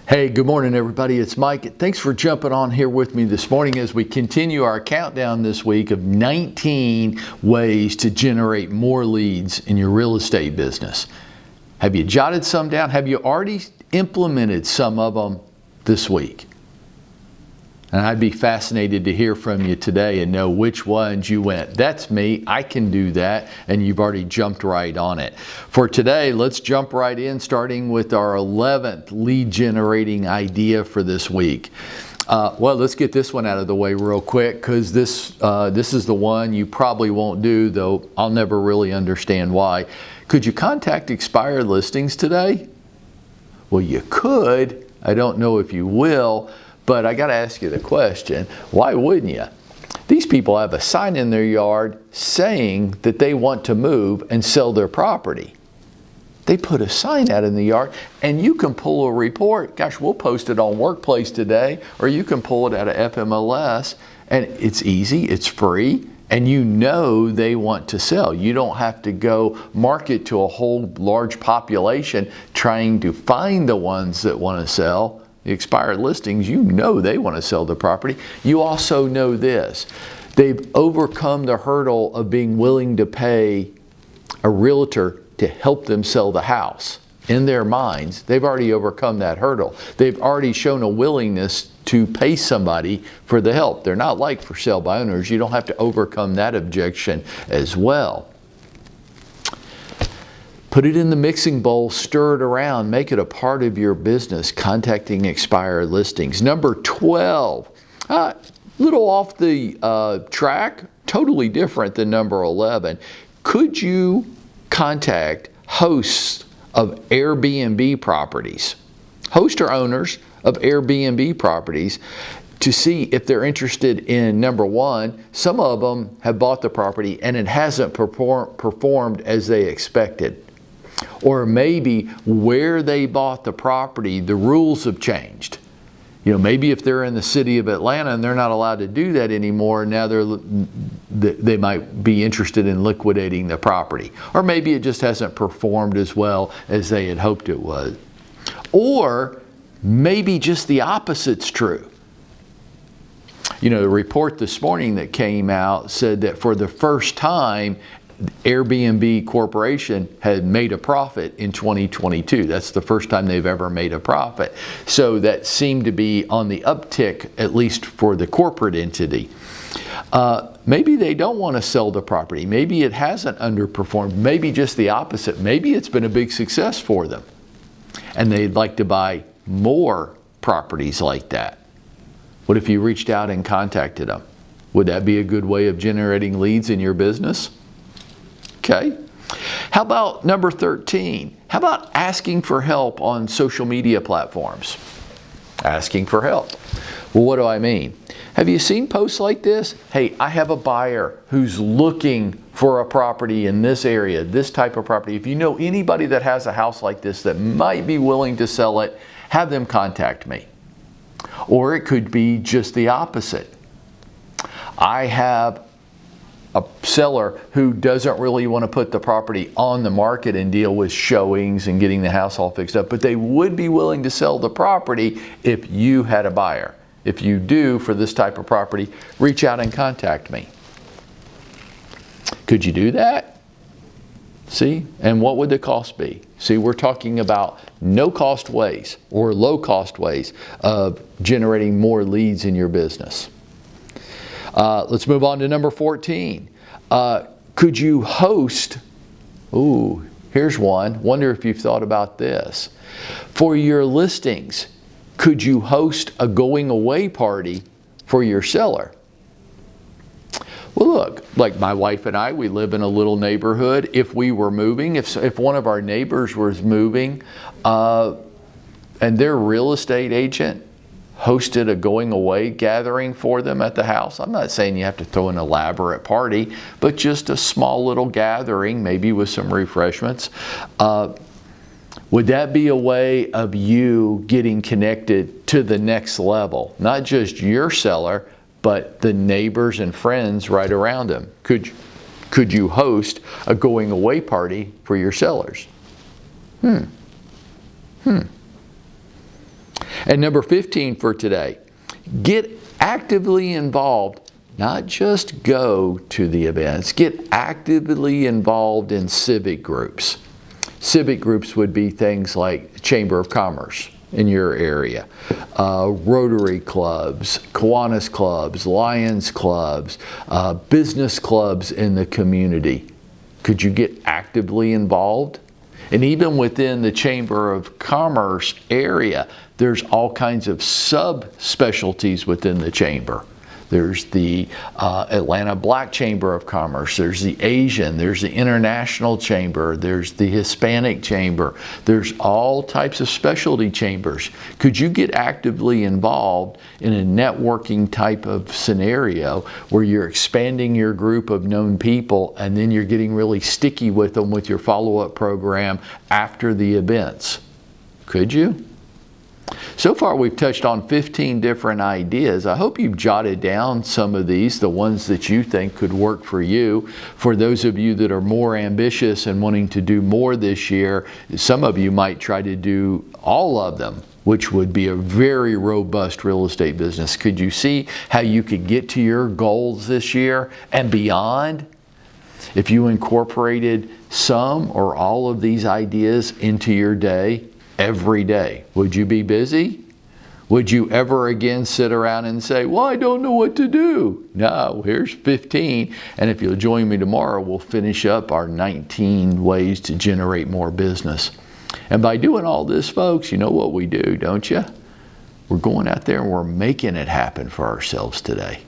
Hey, good morning everybody. It's Mike. Thanks for jumping on here with me this morning as we continue our countdown this week of 19 ways to generate more leads in your real estate business. Have you jotted some down? Have you already implemented some of them this week? And I'd be fascinated to hear from you today and know which ones you went, that's me, I can do that, and you've already jumped right on it. For today, let's jump right in, starting with our 11th lead generating idea for this week. Well, let's get this one out of the way real quick, because this is the one you probably won't do, though I'll never really understand why. Could you contact expired listings today? Well, you could. I don't know if you will. But I got to ask you the question, why wouldn't you? These people have a sign in their yard saying that they want to move and sell their property. They put a sign out in the yard, and you can pull a report. Gosh, we'll post it on Workplace today, or you can pull it out of FMLS, and it's easy, it's free, and you know they want to sell. You don't have to go market to a whole large population trying to find the ones that want to sell. The expired listings, you know they want to sell the property. You also know this. They've overcome the hurdle of being willing to pay a realtor to help them sell the house. In their minds, they've already overcome that hurdle. They've already shown a willingness to pay somebody for the help. They're not like for sale by owners. You don't have to overcome that objection as well. Put it in the mixing bowl, stir it around, make it a part of your business, contacting expired listings. Number 12, little off the track, totally different than number 11. Could you contact hosts of Airbnb properties, host or owners of Airbnb properties, to see if they're interested in, number one, some of them have bought the property and it hasn't performed as they expected. Or maybe where they bought the property, the rules have changed. You know, maybe if they're in the city of Atlanta and they're not allowed to do that anymore, now they might be interested in liquidating the property. Or maybe it just hasn't performed as well as they had hoped it would. Or maybe just the opposite's true. You know, the report this morning that came out said that for the first time, Airbnb Corporation had made a profit in 2022. That's the first time they've ever made a profit. So that seemed to be on the uptick, at least for the corporate entity. Maybe they don't want to sell the property. Maybe it hasn't underperformed. Maybe just the opposite. Maybe it's been a big success for them, and they'd like to buy more properties like that. What if you reached out and contacted them? Would that be a good way of generating leads in your business? Okay. How about number 13? How about asking for help on social media platforms? Asking for help. Well, what do I mean? Have you seen posts like this? Hey, I have a buyer who's looking for a property in this area, this type of property. If you know anybody that has a house like this that might be willing to sell it, have them contact me. Or it could be just the opposite. I have a seller who doesn't really want to put the property on the market and deal with showings and getting the house all fixed up, but they would be willing to sell the property if you had a buyer. If you do for this type of property, reach out and contact me. Could you do that? See? And what would the cost be? See, we're talking about no cost ways or low cost ways of generating more leads in your business. Let's move on to number 14. Could you host, here's one. Wonder if you've thought about this. For your listings, could you host a going away party for your seller? Well, look, like my wife and I, we live in a little neighborhood. If we were moving, if one of our neighbors was moving, and their real estate agent hosted a going away gathering for them at the house. I'm not saying you have to throw an elaborate party, but just a small little gathering, maybe with some refreshments. Would that be a way of you getting connected to the next level? Not just your seller, but the neighbors and friends right around them. Could you host a going away party for your sellers? And number 15 for today, get actively involved. Not just go to the events, get actively involved in civic groups. Civic groups would be things like Chamber of Commerce in your area, Rotary clubs, Kiwanis clubs, Lions clubs, business clubs in the community. Could you get actively involved? And even within the Chamber of Commerce area, there's all kinds of sub-specialties within the chamber. There's the Atlanta Black Chamber of Commerce, there's the Asian, there's the International Chamber, there's the Hispanic Chamber, there's all types of specialty chambers. Could you get actively involved in a networking type of scenario where you're expanding your group of known people and then you're getting really sticky with them with your follow-up program after the events? Could you? So far we've touched on 15 different ideas. I hope you've jotted down some of these, the ones that you think could work for you. For those of you that are more ambitious and wanting to do more this year, some of you might try to do all of them, which would be a very robust real estate business. Could you see how you could get to your goals this year and beyond if you incorporated some or all of these ideas into your day? Every day. Would you be busy? Would you ever again sit around and say, well, I don't know what to do? No, here's 15. And if you'll join me tomorrow, we'll finish up our 19 ways to generate more business. And by doing all this, folks, you know what we do, don't you? We're going out there and we're making it happen for ourselves today.